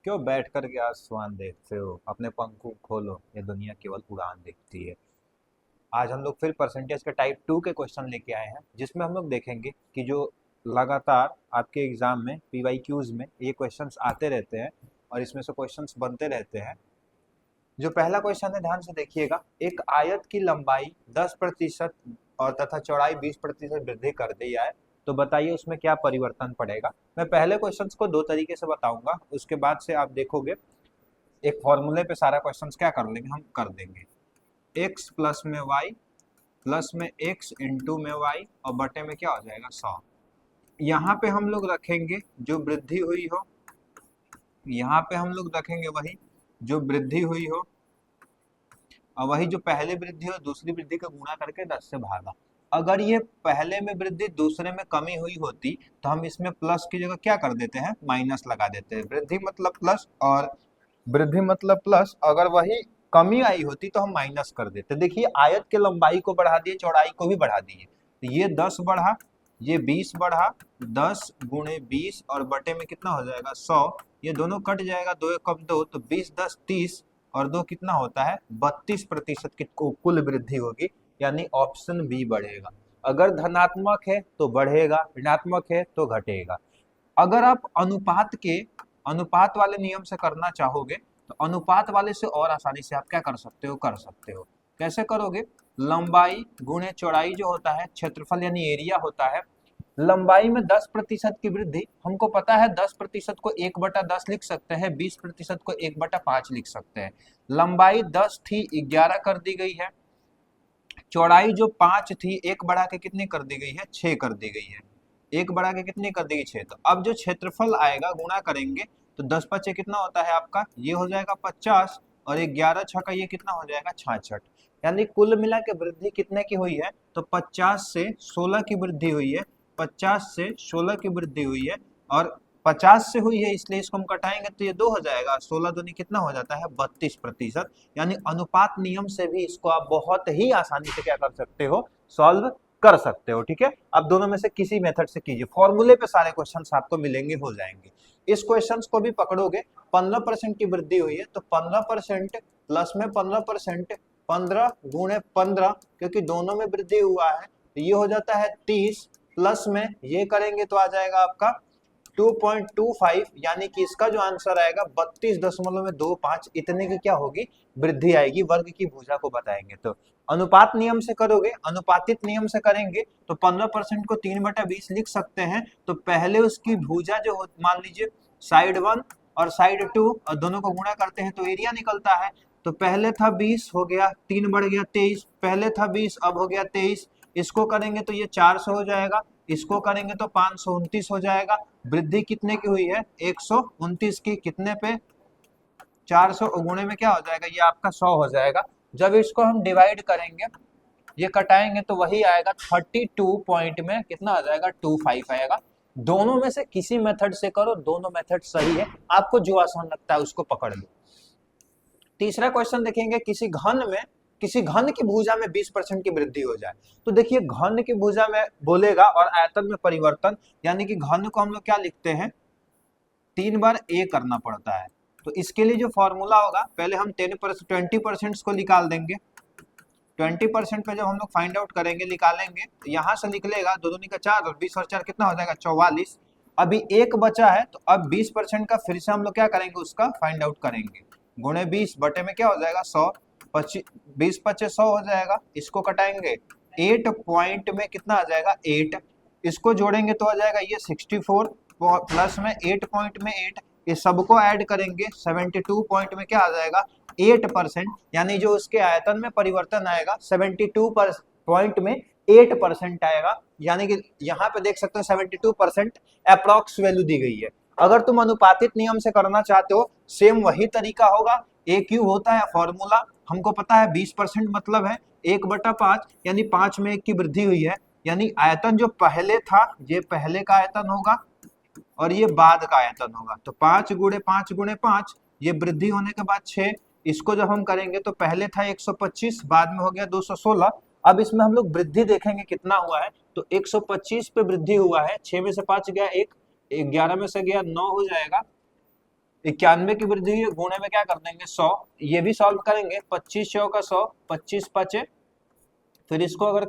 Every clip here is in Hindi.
क्यों बैठ कर के आसमान देखते हो, अपने पंखों खोलो, ये दुनिया केवल उड़ान देखती है। आज हम लोग फिर परसेंटेज के टाइप 2 के क्वेश्चन लेके आए हैं, जिसमें हम लोग देखेंगे कि जो लगातार आपके एग्जाम में पीवाईक्यूज में ये क्वेश्चंस आते रहते हैं और इसमें से क्वेश्चंस बनते रहते हैं। जो पहला क्वेश्चन है ध्यान से देखिएगा, एक आयत की लंबाई 10% और तथा चौड़ाई 20% वृद्धि कर दी जाए तो बताइए उसमें क्या परिवर्तन पड़ेगा। मैं पहले क्वेश्चन को दो तरीके से बताऊंगा, उसके बाद से आप देखोगे एक फॉर्मूले पे सारा क्वेश्चन क्या कर लेंगे, हम कर देंगे x प्लस में y प्लस में x इंटू में y और बटे में क्या हो जाएगा 100। यहाँ पे हम लोग रखेंगे जो वृद्धि हुई हो, यहाँ पे हम लोग रखेंगे वही जो वृद्धि हुई हो, और वही जो पहले वृद्धि हो दूसरी वृद्धि का गुणा करके 10 से भागा। अगर ये पहले में वृद्धि दूसरे में कमी हुई होती तो हम इसमें प्लस की जगह क्या कर देते हैं, माइनस लगा देते हैं। वृद्धि मतलब प्लस और वृद्धि मतलब प्लस, अगर वही कमी आई होती तो हम माइनस कर देते। देखिए आयत के लंबाई को बढ़ा दिए, चौड़ाई को भी बढ़ा दिए, तो ये 10 बढ़ा, ये 20 बढ़ा, 10 गुणे 20 और बटे में कितना हो जाएगा 100। ये दोनों कट जाएगा, 2 कम 2 तो 20 10 30 और 2 कितना होता है 32% की कुल वृद्धि होगी, यानी ऑप्शन बी बढ़ेगा। अगर धनात्मक है तो बढ़ेगा, ऋणात्मक है तो घटेगा। अगर आप अनुपात वाले नियम से करना चाहोगे तो अनुपात वाले से और आसानी से आप क्या कर सकते हो, कैसे करोगे, लंबाई गुणे चौड़ाई जो होता है, क्षेत्रफल यानी एरिया होता है, लंबाई में 10% की वृद्धि, हमको पता है 10% को 1/10 लिख सकते हैं, 20% को 1/5 लिख सकते हैं। लंबाई 10 थी 11 कर दी गई है, चौड़ाई जो 5 थी 1 बढ़ा के कितनी कर दी गई है 6 कर दी गई है, 1 बढ़ा के कितनी कर दी गई 6। तो अब जो क्षेत्रफल आएगा गुणा करेंगे तो 10 पचे कितना होता है आपका, ये हो जाएगा 50 और 11 छका ये कितना हो जाएगा 66। यानी कुल मिला के वृद्धि कितने की हुई है, तो 50 से 16 की वृद्धि हुई है, 50 से 16 की वृद्धि हुई है और 50 से हुई है इसलिए इसको हम कटाएंगे तो ये 2 हो जाएगा, 16 दूनी कितना हो जाता है 32%। यानी अनुपात नियम से भी इसको आप बहुत ही आसानी से क्या कर सकते हो, सॉल्व कर सकते हो। ठीक है, अब दोनों में से किसी मेथड से कीजिए, फॉर्मूले पे सारे क्वेश्चंस आपको मिलेंगे, हो जाएंगे। इस क्वेश्चंस को भी पकड़ोगे, 15% की वृद्धि हुई है तो 15% प्लस में 15%, 15 गुणे 15 क्योंकि दोनों में वृद्धि हुआ है तो ये हो जाता है 30, प्लस में ये करेंगे तो आ जाएगा आपका 2.25, यानी कि इसका जो आंसर आएगा 32.25, इतने की क्या होगी वृद्धि आएगी। वर्ग की भुजा को बताएंगे तो अनुपात नियम से करोगे, अनुपातित नियम से करेंगे तो 15% को 3/20 लिख सकते हैं। तो पहले उसकी भुजा जो मान लीजिए साइड 1 और साइड 2 और दोनों को गुणा करते हैं तो एरिया निकलता है। तो पहले था 20 हो गया 3 बढ़ गया 23, पहले था 20 अब हो गया 23, इसको करेंगे तो ये 400 हो जाएगा, इसको करेंगे तो 529 हो जाएगा। वृद्धि कितने की हुई है 129 की, कितने पे 400 गुणे में क्या हो जाएगा ये आपका 100 हो जाएगा। जब इसको हम डिवाइड करेंगे ये कटाएंगे तो वही आएगा 32 पॉइंट में कितना आ जाएगा 25 आएगा। दोनों में से किसी मेथड से करो, दोनों मेथड सही है, आपको जो आसान लगता है उसको पकड़ लो। तीसरा क्वेश्चन देखेंगे, किसी घन की भुजा में 20% की वृद्धि हो जाए। तो देखिए घन की भुजा में बोलेगा और आयतन में परिवर्तन, यानी कि घन को हम लोग क्या लिखते हैं 3 बार a करना पड़ता है। तो इसके लिए जो फॉर्मूला होगा, पहले हम 20% को निकाल देंगे, 20% पे जब हम लोग फाइंड आउट करेंगे निकालेंगे तो यहाँ से निकलेगा 2 दूनी का 4 और 20 और 4 कितना हो जाएगा 44। अभी एक बचा है तो अब 20% का फिर से हम लोग क्या करेंगे उसका फाइंड आउट करेंगे, गुणे 20 बटे में क्या हो जाएगा 100, 20 पच्चे 100 हो जाएगा, इसको कटाएंगे 8 पॉइंट में कितना आ जाएगा 8, इसको जोड़ेंगे तो आ जाएगा ये 64 प्लस में 8 पॉइंट में 8, इस सबको ऐड करेंगे 72 पॉइंट में क्या आ जाएगा 8%, यानी जो उसके आयतन में परिवर्तन आएगा 72 पॉइंट में 8% आएगा। यानी कि यहाँ पे देख सकते हो 72% अप्रॉक्स वैल्यू दी गई है। अगर तुम अनुपातित नियम से करना चाहते हो सेम वही तरीका होगा, ए क्यू होता है फॉर्मूला, हमको पता है 20% मतलब है 1/5, यानी 5 में 1 की वृद्धि हुई है, यानी आयतन जो पहले था ये पहले का आयतन होगा और ये बाद का आयतन होगा। तो 5 गुणे 5 गुणे 5, ये वृद्धि होने के बाद 6, इसको जब हम करेंगे तो पहले था 125 बाद में हो गया 216। अब इसमें हम लोग वृद्धि देखेंगे कितना हुआ है, तो 125 पे वृद्धि हुआ है, 6 में से 5 गया 1, 11 में से गया 9 हो जाएगा, 91 की वृद्धि गुणे में क्या कर देंगे 100, ये भी सॉल्व करेंगे 25 चौका 100, 25 पचे, फिर इसको अगर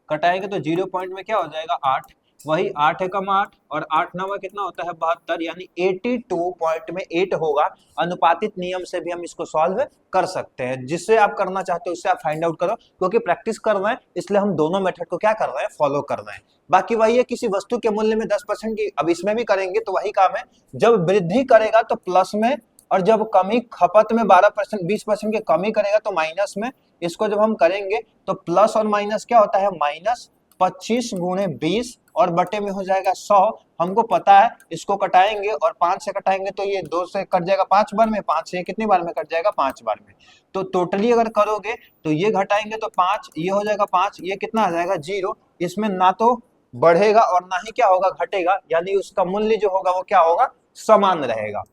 कटाएंगे तो 0 पॉइंट में क्या हो जाएगा 8, वही 8 एकम 8 और 8 नवा कितना होता है 72, यानी 82 पॉइंट में 8 होगा। अनुपातित नियम से भी हम इसको सॉल्व कर सकते हैं। जिससे आप करना चाहते हो उससे आप फाइंड आउट करो, क्योंकि प्रैक्टिस कर रहे हैं इसलिए हम दोनों मेथड को क्या कर रहे हैं फॉलो कर रहे हैं। बाकी वही है, किसी वस्तु के मूल्य में 10% की, अब इसमें भी करेंगे तो वही काम है, जब वृद्धि करेगा तो प्लस में, और जब कमी खपत में 12% 20% की कमी करेगा तो माइनस में। इसको जब हम करेंगे तो प्लस और माइनस क्या होता है माइनस 25 गुणे 20 और बटे में हो जाएगा 100। हमको पता है, इसको कटाएंगे और 5 से कटाएंगे तो ये 2 से कट जाएगा 5 बार में, 5 से कितनी बार में कट जाएगा 5 बार में। तो टोटली अगर करोगे तो ये घटाएंगे तो 5, ये हो जाएगा 5, ये कितना आ जाएगा 0। इसमें ना तो बढ़ेगा और ना ही क्या होगा घटेगा, यानी उसका मूल्य जो होगा वो क्या होगा समान रहेगा।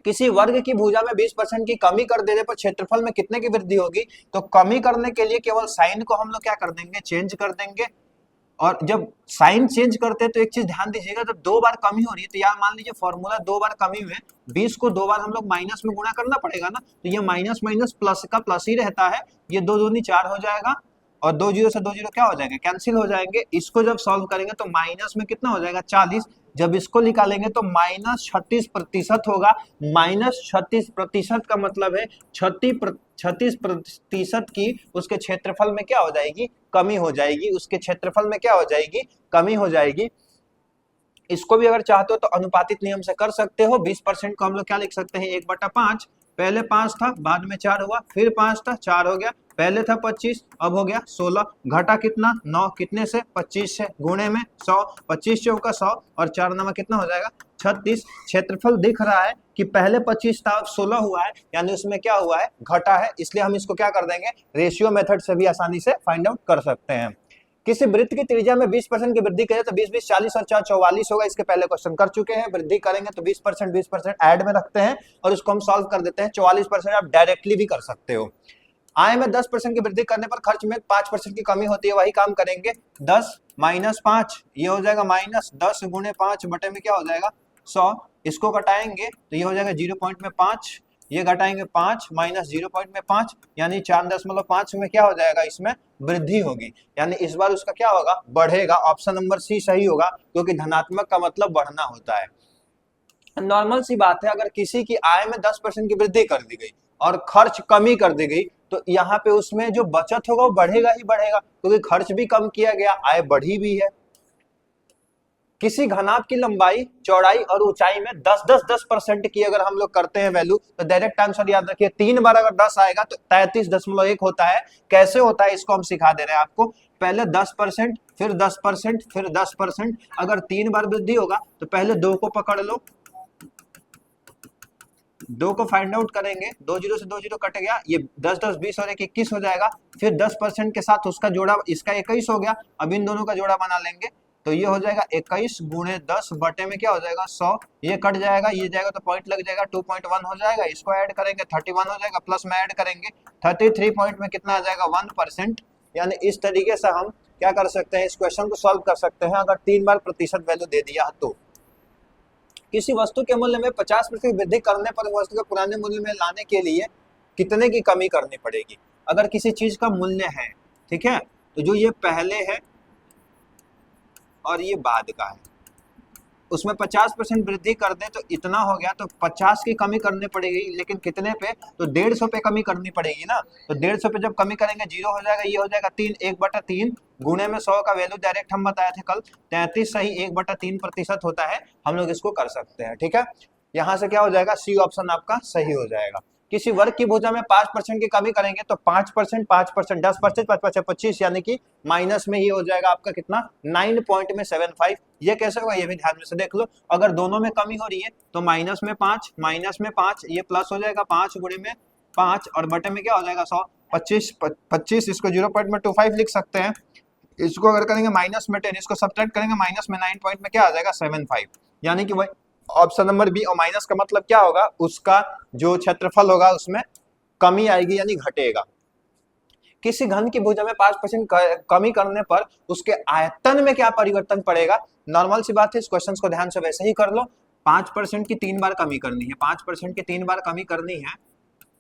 किसी वर्ग की भुजा में 20% की कमी कर देने पर क्षेत्रफल में कितने की वृद्धि होगी, तो कमी करने के लिए केवल साइन को हम लोग क्या कर देंगे चेंज कर देंगे। और जब साइन चेंज करते हैं तो एक चीज ध्यान दीजिएगा, जब 2 बार कमी हो रही है तो यार मान लीजिए फॉर्मूला 2 बार कमी में 20 को 2 बार हम लोग माइनस में गुणा करना पड़ेगा ना, तो ये माइनस माइनस प्लस का प्लस ही रहता है, ये 2 दूनी 4 हो जाएगा और 2 जीरो से 2 जीरो क्या हो जाएंगे कैंसिल हो जाएंगे। इसको जब सॉल्व करेंगे तो माइनस में कितना हो जाएगा 40, जब इसको निकालेंगे तो माइनस 36% होगा। माइनस 36% का मतलब है 36% की उसके क्षेत्रफल में क्या हो जाएगी कमी हो जाएगी, उसके क्षेत्रफल में क्या हो जाएगी कमी हो जाएगी। इसको भी अगर चाहते हो तो अनुपातित नियम से कर सकते हो। 20% को हम लोग क्या लिख सकते हैं 1/5, पहले 5 था बाद में 4 हुआ, फिर 5 था 4 हो गया, पहले था 25 अब हो गया 16, घटा कितना 9, कितने से 25 से, गुणे में 100, 25 चौका 100 और 4 नवा कितना हो जाएगा 36। क्षेत्रफल दिख रहा है कि पहले 25 था अब 16 हुआ है, यानी उसमें क्या हुआ है घटा है, इसलिए हम इसको क्या कर देंगे रेशियो मेथड से भी आसानी से फाइंड आउट कर सकते हैं। किसी वृत्त की त्रिज्या में 20% की वृद्धि करें तो 20 20 40 और 4 44 होगा। इसके पहले क्वेश्चन कर चुके हैं, वृद्धि करेंगे तो 20% ऐड में रखते हैं और इसको हम सॉल्व कर देते हैं। 44% आप डायरेक्टली भी कर सकते हो। आय में 10% की वृद्धि करने पर खर्च में 5% की कमी होती है, वही काम करेंगे 10 माइनस 5, ये हो जाएगा माइनस 10 गुणे 5 बटे में क्या हो जाएगा 100। इसको घटाएंगे तो ये हो जाएगा 0 पॉइंट में 5, ये घटाएंगे 5 माइनस 0 पॉइंट में 5, यानी 4.5 में क्या हो जाएगा इसमें वृद्धि होगी, यानी इस बार उसका क्या होगा बढ़ेगा। ऑप्शन नंबर सी सही होगा, क्योंकि धनात्मक का मतलब बढ़ना होता है। नॉर्मल सी बात है, अगर किसी की आय में 10% की वृद्धि कर दी गई और खर्च कमी कर दी गई तो यहाँ पे उसमें जो बचत होगा वो बढ़ेगा ही बढ़ेगा, क्योंकि खर्च भी कम किया गया आय बढ़ी भी है। किसी घनाभ की लंबाई चौड़ाई और ऊंचाई में 10% की अगर हम लोग करते हैं वैल्यू, तो डायरेक्ट आंसर याद रखिए 3 बार अगर 10 आएगा तो 33.1 होता है। कैसे होता है इसको हम सिखा दे रहे हैं आपको, पहले 10% फिर 10% फिर 10%। अगर 3 बार वृद्धि होगा तो पहले 2 को पकड़ लो, 2 को फाइंड आउट करेंगे, 2 जीरो से 2 जीरो कट गया, ये 10 10 20 और 1 21 हो जाएगा। फिर 10% के साथ उसका जोड़ा इसका 21 हो गया, अब इन दोनों का जोड़ा बना लेंगे तो ये हो जाएगा 21 गुणे 10 बटे में क्या हो जाएगा 100, ये कट जाएगा ये जाएगा तो पॉइंट लग जाएगा 2.1 हो जाएगा। इसको ऐड करेंगे 31 हो जाएगा, प्लस में ऐड करेंगे 33 पॉइंट में कितना आ जाएगा 1%। यानी इस तरीके से हम क्या कर सकते हैं इस क्वेश्चन को सॉल्व कर सकते हैं, अगर 3 बार प्रतिशत वैल्यू दे दिया तो। किसी वस्तु के मूल्य में 50% वृद्धि करने पर वस्तु के पुराने मूल्य में लाने के लिए कितने की कमी करनी पड़ेगी। अगर किसी चीज का मूल्य है, ठीक है, तो जो ये पहले है और ये बाद का है, उसमें 50% वृद्धि कर दें तो इतना हो गया, तो 50 की कमी करनी पड़ेगी, लेकिन कितने पे, तो 150 पे कमी करनी पड़ेगी ना। तो 150 पे जब कमी करेंगे 0 हो जाएगा, ये हो जाएगा 3 1/3 गुणे में 100 का वैल्यू डायरेक्ट हम बताए थे कल 33 सही 1/3% होता है। हम लोग इसको कर सकते हैं, ठीक है। यहाँ से क्या हो जाएगा सी ऑप्शन आपका सही हो जाएगा। किसी वर्ग की भुजा में 5% की कमी करेंगे तो 5% 5% 10% 5 25, यानी कि माइनस में ये हो जाएगा आपका कितना 9.75। ये कैसे होगा ये भी ध्यान में से देख लो। अगर दोनों में कमी हो रही है तो माइनस में 5 ये प्लस हो जाएगा 5 गुणे में 5 और बटे में क्या हो जाएगा 100 25, इसको 0.25 लिख सकते हैं। इसको अगर करेंगे माइनस में 10, इसको सब्ट्रैक्ट करेंगे माइनस में 9 पॉइंट में क्या आ जाएगा 75, यानी कि वही ऑप्शन नंबर बी। और माइनस का मतलब क्या होगा, उसका जो क्षेत्रफल होगा उसमें कमी आएगी यानी घटेगा। किसी घन की भुजा में 5% कमी करने पर उसके आयतन में क्या परिवर्तन पड़ेगा। नॉर्मल सी बात है, इस क्वेश्चन को ध्यान से वैसे ही कर लो। 5% की 3 बार कमी करनी है, 5% की 3 बार कमी करनी है।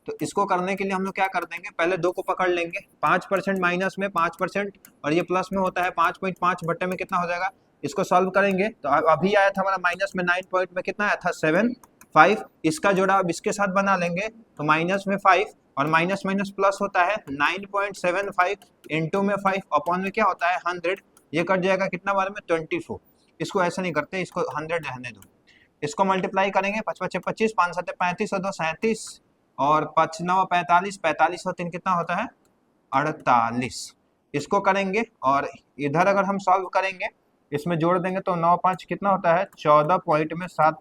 तो इसको करने के लिए हम लोग क्या कर देंगे, पहले 2 को पकड़ लेंगे, 5% माइनस में 5% और ये प्लस में होता है 5.5 बट्टे में कितना हो जाएगा। इसको सॉल्व करेंगे तो अभी आया था हमारा माइनस में 9 पॉइंट में कितना आया था 7.5। इसका जोड़ा अब इसके साथ बना लेंगे तो माइनस में 5 और माइनस माइनस प्लस होता है 9.75 इंटू में 5 अपॉन में क्या होता है 100। ये कट जाएगा कितना बार में 24। इसको ऐसा नहीं करते, इसको 100 रहने दो। इसको मल्टीप्लाई करेंगे 5 5 25, 5 7 35 और 2 37 और 5 9 45, 45 और 3 कितना होता है 48। इसको करेंगे और इधर अगर हम सॉल्व करेंगे इसमें जोड़ देंगे तो 9 5 कितना होता है 14 पॉइंट में 7।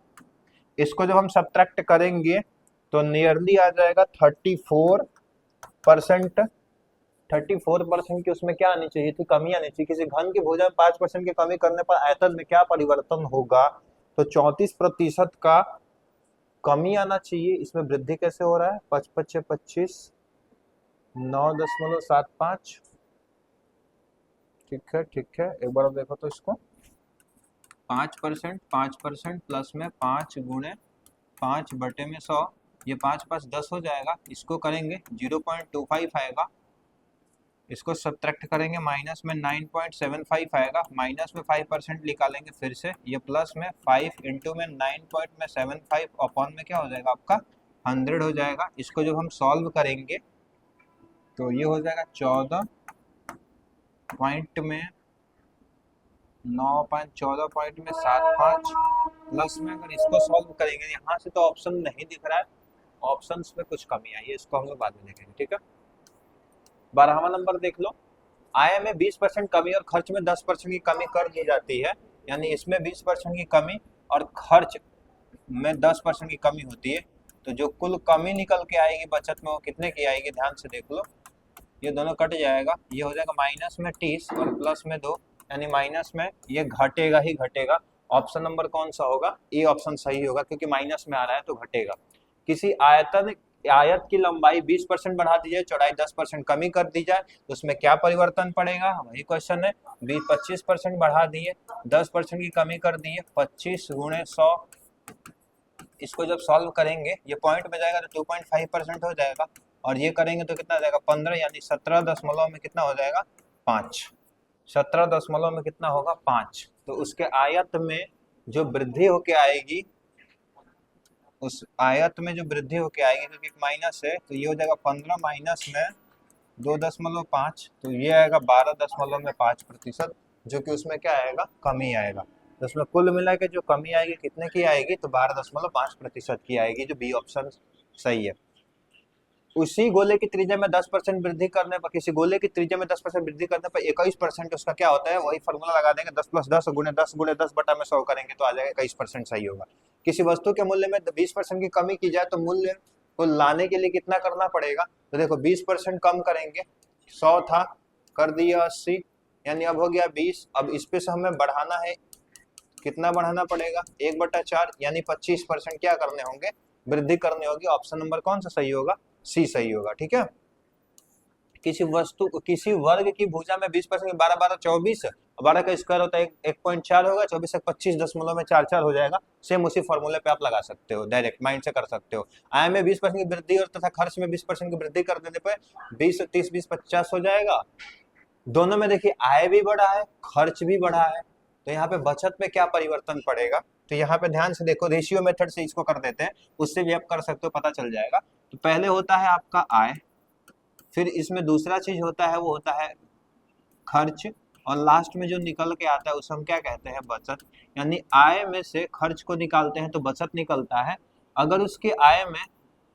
इसको जब हम सब्ट्रैक्ट करेंगे तो नियरली आ जाएगा 34%। 34% की उसमें क्या आनी चाहिए थी, कमी आनी चाहिए। किसी घन की भुजा में 5% की कमी करने पर आयतन में क्या परिवर्तन होगा, तो 34% का कमी आना चाहिए। इसमें वृद्धि कैसे हो रहा है 5 5 25, 9.75। ठीक है ठीक है, एक बार देखो तो इसको 5% 5% प्लस में 5 गुणे 5 बटे में 100, ये 5 5 10 हो जाएगा। इसको करेंगे 0.25 आएगा। इसको सब्ट्रैक्ट करेंगे माइनस में 9.75 आएगा। माइनस में 5% निकालेंगे फिर से, ये प्लस में 5 इंटू में 9.75 अपॉन में क्या हो जाएगा आपका 100 हो जाएगा। इसको जब हम सॉल्व करेंगे तो ये हो जाएगा 14 पॉइंट में 14 पॉइंट में 7.5 प्लस में अगर इसको सॉल्व करेंगे, यहाँ से तो ऑप्शन नहीं दिख रहा है, ऑप्शंस में कुछ कमी आई है, इसको हम लोग बाद में देखेंगे। ठीक है, 12वां नंबर देख लो। आय में 20% कमी और खर्च में 10% की कमी कर दी जाती है, यानी इसमें 20% की कमी और खर्च में 10% की कमी होती है। तो जो कुल कमी निकल के आएगी बचत में वो कितने की आएगी, ध्यान से देख लो। ये दोनों कट जाएगा, ये हो जाएगा माइनस में 30 और प्लस में 2, यानी माइनस में ये घटेगा ही घटेगा। ऑप्शन नंबर कौन सा होगा, ए ऑप्शन सही होगा, क्योंकि माइनस में आ रहा है तो घटेगा। किसी आयत की लंबाई 20% बढ़ा दी जाए, चौड़ाई 10% कमी कर दी जाए, तो उसमें क्या परिवर्तन पड़ेगा, वही क्वेश्चन है। 25% बढ़ा दिए, 10% की कमी कर दिए, 25 गुणे 100। इसको जब सॉल्व करेंगे ये पॉइंट में जाएगा तो 2.5% हो जाएगा, और ये करेंगे तो कितना जाएगा 15, यानी 17 दशमलव में कितना हो जाएगा 5। 17 दशमलव में कितना होगा 5। तो उसके आयत में जो वृद्धि होके आएगी, उस आयत में जो वृद्धि होके आएगी, क्योंकि माइनस है तो ये हो जाएगा 15 माइनस में 2.5, तो ये आएगा 12.5%, जो कि उसमें क्या आएगा कमी आएगा। तो उसमें कुल मिला के जो कमी आएगी कितने की आएगी, तो 12.5% की आएगी, जो बी ऑप्शन सही है। उसी गोले की त्रिज्या में 10% वृद्धि करने पर, किसी गोले की त्रिज्या में 10% वृद्धि करने पर 21% उसका क्या होता है, वही फॉर्मूला लगा देंगे 10 + 10 गुणे 10 गुणे 10 बटा में 100 करेंगे तो आ जाएगा 21% सही होगा। किसी वस्तु के मूल्य में 20% की कमी की जाए तो मूल्य को लाने के लिए कितना करना पड़ेगा, तो देखो 20% कम करेंगे, 100 था कर दिया 80, यानी अब हो गया 20। अब इस पे से हमें बढ़ाना है, कितना बढ़ाना पड़ेगा 1/4, यानी 25% क्या करने होंगे, वृद्धि करनी होगी। ऑप्शन नंबर कौन सा सही होगा, सी सही होगा। ठीक है, किसी वर्ग की भुजा में 20% 12 12 24, 12 का स्क्वायर होता है 1.4 होगा, 24 से 25.44 हो जाएगा। सेम उसी फॉर्मूले पे आप लगा सकते हो, डायरेक्ट माइंड से कर सकते हो। आय में 20% की वृद्धि और तथा खर्च में 20% की वृद्धि कर देने पर 20 30 20 50 हो जाएगा। दोनों में देखिए आय भी बढ़ा है खर्च भी बढ़ा है, तो यहाँ पे बचत में क्या परिवर्तन पड़ेगा, तो यहाँ पे ध्यान से देखो, रेशियो मेथड से इसको कर देते हैं, उससे भी आप कर सकते हो, पता चल जाएगा। तो पहले होता है आपका आय, फिर इसमें दूसरा चीज होता है वो होता है खर्च, और लास्ट में जो निकल के आता है उसे हम क्या कहते हैं, बचत। यानी आय में से खर्च को निकालते हैं तो बचत निकलता है। अगर उसकी आय में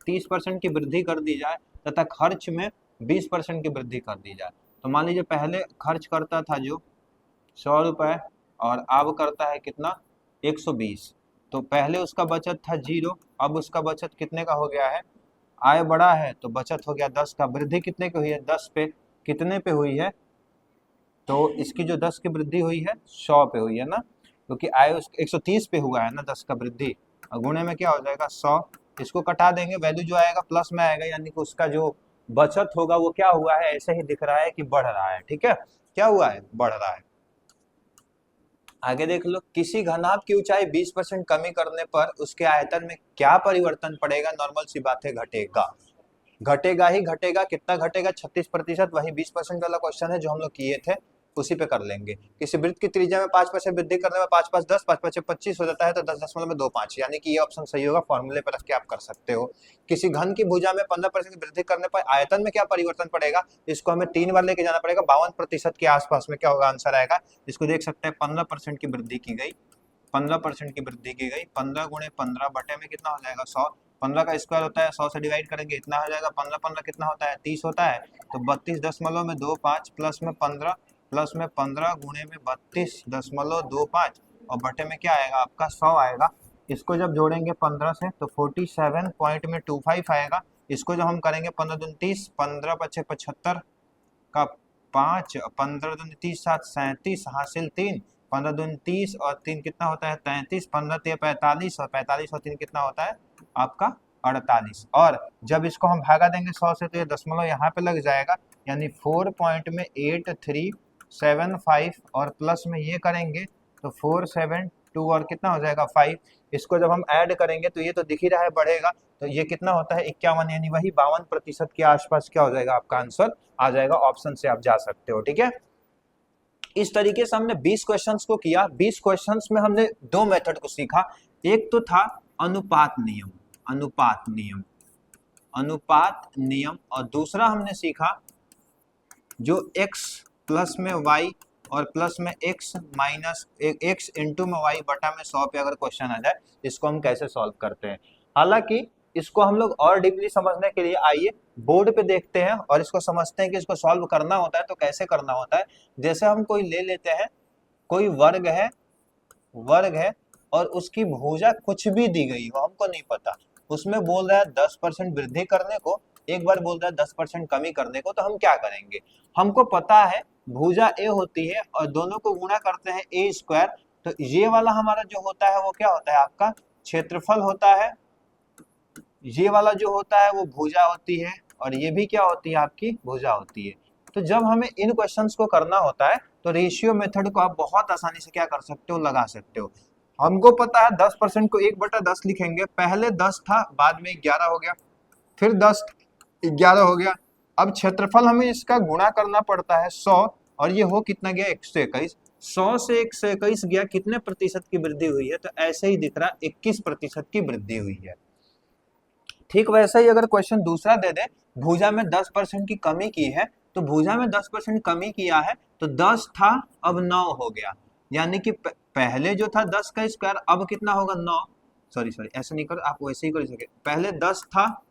30% की वृद्धि कर दी जाए तथा खर्च में 20% की वृद्धि कर दी जाए, तो मान लीजिए पहले खर्च करता था जो 100 रुपए और अब करता है कितना 120, तो पहले उसका बचत था 0, अब उसका बचत कितने का हो गया है, आय बढ़ा है तो बचत हो गया 10 का। वृद्धि कितने की हुई है, 10 पे, कितने पे हुई है, तो इसकी जो 10 की वृद्धि हुई है 100 पे हुई है ना, क्योंकि आय 130 पे हुआ है ना 10 का वृद्धि, और गुणे में क्या हो जाएगा 100। इसको कटा देंगे, वैल्यू जो आएगा प्लस में आएगा, यानी कि उसका जो बचत होगा वो क्या हुआ है, ऐसे ही दिख रहा है कि बढ़ रहा है। ठीक है, क्या हुआ है, बढ़ रहा है। आगे देख लो, किसी घनाभ की ऊंचाई 20% कमी करने पर उसके आयतन में क्या परिवर्तन पड़ेगा? नॉर्मल सी बात है, घटेगा। घटेगा ही घटेगा, कितना घटेगा? 36%। वही 20% वाला क्वेश्चन है जो हम लोग किए थे, उसी पे कर लेंगे। किसी वृत्त की त्रिज्या में 5% वृद्धि करने में 5 5 10, 5 5 25 हो जाता है, तो 10.25, यानी कि ये ऑप्शन सही होगा। फॉर्मूले पर रख के आप कर सकते हो। किसी घन की भुजा में 15% की वृद्धि करने पर आयतन में क्या परिवर्तन पड़ेगा? इसको हमें 3 बार लेके जाना पड़ेगा। 52% के आसपास में क्या होगा? आंसर आएगा। इसको देख सकते हैं, 15% की वृद्धि की गई, 15% की वृद्धि की गई। 15 गुणे 15 बटे में कितना हो जाएगा? 100। 15 का स्क्वायर होता है 100 से डिवाइड करेंगे, इतना हो जाएगा। 15 15 कितना होता है? 30 होता है। तो 32.25 प्लस में 15, प्लस में 15 गुणे में 32.25 और बटे में क्या आएगा? आपका 100 आएगा। इसको जब जोड़ेंगे 15 से तो 47.25 आएगा। इसको जब हम करेंगे 15 दूनी 30, 15 पचे 75 का 5, 15 दूनी 30 7 37 हासिल 3, 15 दूनी 30 और 3 कितना होता है? 33, 15 3 45 और 45 और 3 कितना होता है? आपका 48। और जब इसको हम भागा देंगे 100 से तो ये दशमलव यहाँ पे लग जाएगा, यानी 4 पॉइंट में 8375 और प्लस में ये करेंगे तो 472 और कितना हो जाएगा? 5। इसको जब हम ऐड करेंगे तो ये तो दिख ही रहा है बढ़ेगा, तो ये कितना होता है? 51, यानी वही 52% के आसपास क्या हो जाएगा? आपका आंसर आ जाएगा। ऑप्शन से आप जा सकते हो। ठीक है, इस तरीके से हमने 20 क्वेश्चंस को किया। 20 क्वेश्चंस में हमने दो मेथड को सीखा। एक तो था अनुपात नियम, अनुपात नियम, अनुपात नियम, और दूसरा हमने सीखा जो x प्लस में y और प्लस में x माइनस x इंटू में y बटा में 100 पे अगर क्वेश्चन आ जाए, इसको हम कैसे सॉल्व करते हैं। हालांकि इसको हम लोग और डीपली समझने के लिए आइए बोर्ड पे देखते हैं और इसको समझते हैं कि इसको सॉल्व करना होता है तो कैसे करना होता है। जैसे हम कोई ले लेते हैं, कोई वर्ग है, वर्ग है और उसकी भुजा कुछ भी दी गई हो, हमको नहीं पता, उसमें बोल रहा है 10% वृद्धि करने को, एक बार बोल रहा है 10% कमी करने को, तो हम क्या करेंगे? हमको पता है भुजा ए होती है और दोनों को गुणा करते हैं ए स्क्वायर, तो ये वाला हमारा जो होता है वो क्या होता है? आपका क्षेत्रफल होता है। ये वाला जो होता है वो भुजा होती है और ये भी क्या होती है? आपकी भुजा होती है। तो जब हमें इन क्वेश्चंस को करना होता है तो रेशियो मेथड को आप बहुत आसानी से क्या कर सकते हो? लगा सकते हो। हमको पता है 10% को 1/10 लिखेंगे, पहले 10 था, बाद में 11 हो गया, फिर 10 11 हो गया। अब क्षेत्रफल हमें इसका गुणा करना पड़ता है 100 और ये हो कितना गया? 121। 100 से 121 गया, कितने प्रतिशत की वृद्धि हुई है? तो ऐसे ही दिख रहा 21% की वृद्धि हुई है। ठीक वैसे ही अगर क्वेश्चन दूसरा दे दे, भुजा में 10% की कमी की है, तो भुजा में 10% कमी किया है तो 10 था अब 9 हो गया, यानी कि पहले जो था 10 का स्क्वायर, अब कितना होगा? 9। सॉरी सॉरी, ऐसे नहीं करो आप, वैसे ही कर सके। पहले 10 था,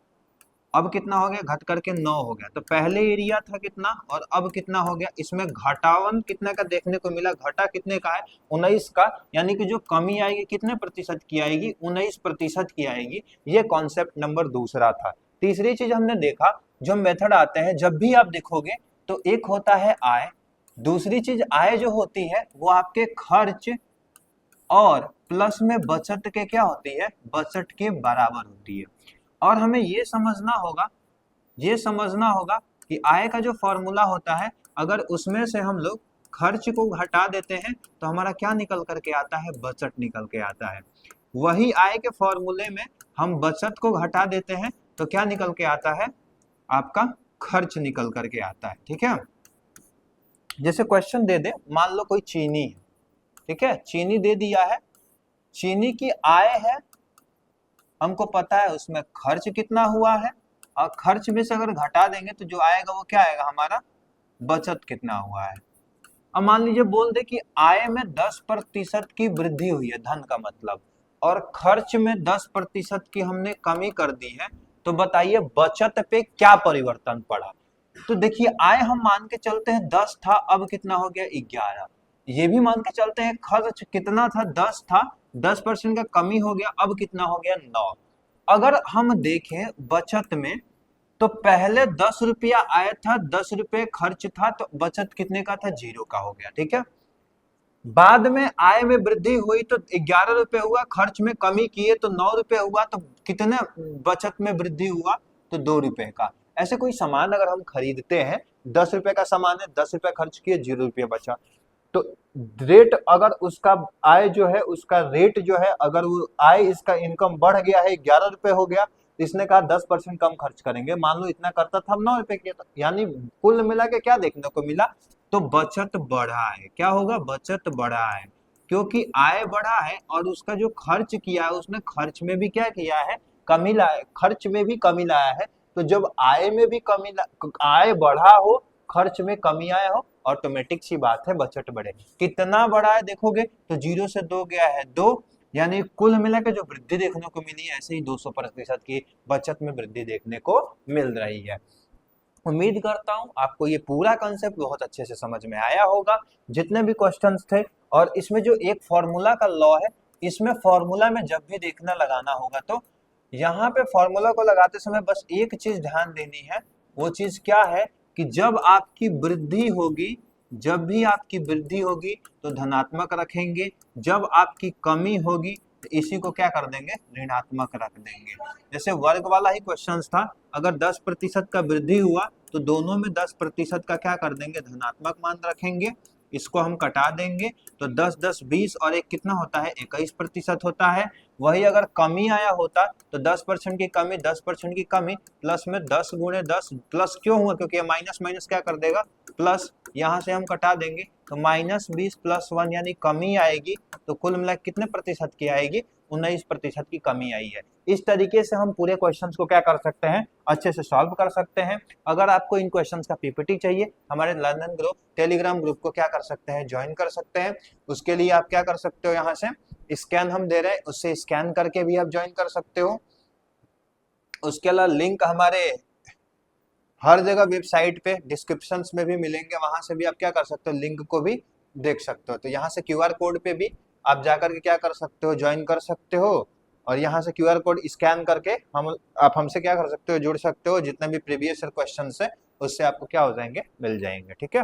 अब कितना हो गया? घट करके 9 हो गया। तो पहले एरिया था कितना और अब कितना हो गया? इसमें घटावन कितने का देखने को मिला? घटा कितने का है? 19 का, यानी कि जो कमी आएगी कितने प्रतिशत की आएगी? 19% की आएगी। ये कॉन्सेप्ट नंबर दूसरा था। तीसरी चीज हमने देखा, जो मेथड आते हैं जब भी आप देखोगे तो एक होता है आय, दूसरी चीज आय जो होती है वो आपके खर्च और प्लस में बचत के क्या होती है? बचत के बराबर होती है। और हमें ये समझना होगा, ये समझना होगा कि आय का जो फॉर्मूला होता है, अगर उसमें से हम लोग खर्च को घटा देते हैं तो हमारा क्या निकल करके आता है? बचत निकल के आता है। वही आय के फॉर्मूले में हम बचत को घटा देते हैं तो क्या निकल के आता है? आपका खर्च निकल करके आता है। ठीक है, जैसे क्वेश्चन दे दे, मान लो कोई चीनी है, ठीक है, चीनी दे दिया है, चीनी की आय है, हमको पता है उसमें खर्च कितना हुआ है, और खर्च में से अगर घटा देंगे तो जो आएगा वो क्या आएगा? हमारा बचत कितना हुआ है। अब मान लीजिए बोल दे कि आय में 10% की वृद्धि हुई है, धन का मतलब, और खर्च में 10% की हमने कमी कर दी है, तो बताइए बचत पे क्या परिवर्तन पड़ा? तो देखिए आय हम मान के चलते हैं 10 था, अब कितना हो गया? 11। ये भी मान के चलते हैं खर्च कितना था? 10 था, 10% का कमी हो गया, अब कितना हो गया? 9। अगर हम देखें बचत में, तो पहले 10 रुपया आय था, 10 रुपये खर्च था, तो बचत कितने का था? 0 का हो गया। ठीक है, बाद में आय में वृद्धि हुई तो 11 रुपए हुआ, खर्च में कमी किए तो 9 रुपए हुआ, तो कितने बचत में वृद्धि हुआ? तो 2 रुपए का। ऐसे कोई सामान अगर हम खरीदते हैं, 10 रुपए का सामान है, 10 रुपए खर्च किए, 0 रुपये बचा। तो रेट अगर उसका आय जो है उसका रेट जो है अगर वो आय इसका इनकम बढ़ गया है 11 रुपए हो गया, तो इसने कहा 10% कम खर्च करेंगे। मान लो इतना करता था, हम 9 रुपए किया था, यानी कुल मिला के क्या देखने को मिला, तो बचत बढ़ा है। क्या होगा, बचत बढ़ा है, क्योंकि आय बढ़ा है और उसका जो खर्च किया है उसने खर्च में भी क्या किया है, कमी लाया, खर्च में भी कमी लाया है। तो जब आय में भी आय बढ़ा हो, खर्च में कमी आया हो, ऑटोमेटिक सी बात है बचत बढ़े। कितना बढ़ा है देखोगे तो 0 से 2 गया है 2, यानी कुल मिला के जो वृद्धि देखने को मिली है ऐसे ही 200% की बचत में वृद्धि देखने को मिल रही है। उम्मीद करता हूं आपको ये पूरा कंसेप्ट बहुत अच्छे से समझ में आया होगा, जितने भी क्वेश्चंस थे। और इसमें जो एक फॉर्मूला का लॉ है, इसमें फॉर्मूला में जब भी देखना लगाना होगा तो यहाँ पे फॉर्मूला को लगाते समय बस एक चीज ध्यान देनी है। वो चीज क्या है कि जब आपकी वृद्धि होगी, जब भी आपकी वृद्धि होगी तो धनात्मक रखेंगे, जब आपकी कमी होगी तो इसी को क्या कर देंगे, ऋणात्मक रख देंगे। जैसे वर्ग वाला ही क्वेश्चन था, अगर 10% का वृद्धि हुआ तो दोनों में 10% का क्या कर देंगे, धनात्मक मान रखेंगे। इसको हम कटा देंगे तो 10 10 20 और एक कितना होता है, 21% होता है। वही अगर कमी आया होता तो 10% की कमी, 10% की कमी प्लस में 10 गुणे 10, प्लस क्यों हुआ, क्योंकि माइनस माइनस क्या कर देगा, प्लस। यहाँ से हम कटा देंगे तो -20+1 यानी कमी आएगी। तो कुल मिला कितने प्रतिशत की आएगी, 19% की कमी आई है। इस तरीके से हम पूरे क्वेश्चंस को क्या कर सकते हैं, अच्छे से सॉल्व कर सकते हैं। अगर आपको इन क्वेश्चंस का पीपीटी चाहिए, हमारे लर्नर ग्रुप टेलीग्राम ग्रुप को क्या कर सकते हैं, ज्वाइन कर सकते हैं। उसके लिए आप क्या कर सकते हो, यहाँ से स्कैन हम दे रहे हैं, उससे स्कैन करके भी आप ज्वाइन कर सकते हो। उसके अलावा लिंक हमारे हर जगह वेबसाइट पे डिस्क्रिप्शन में भी मिलेंगे, वहां से भी आप क्या कर सकते हो, लिंक को भी देख सकते हो। तो यहाँ से क्यूआर कोड पे भी आप जाकर के क्या कर सकते हो, ज्वाइन कर सकते हो। और यहाँ से क्यूआर कोड स्कैन करके आप हमसे क्या कर सकते हो, जुड़ सकते हो। जितने भी प्रीवियस क्वेश्चन है उससे आपको क्या हो जाएंगे, मिल जाएंगे। ठीक है।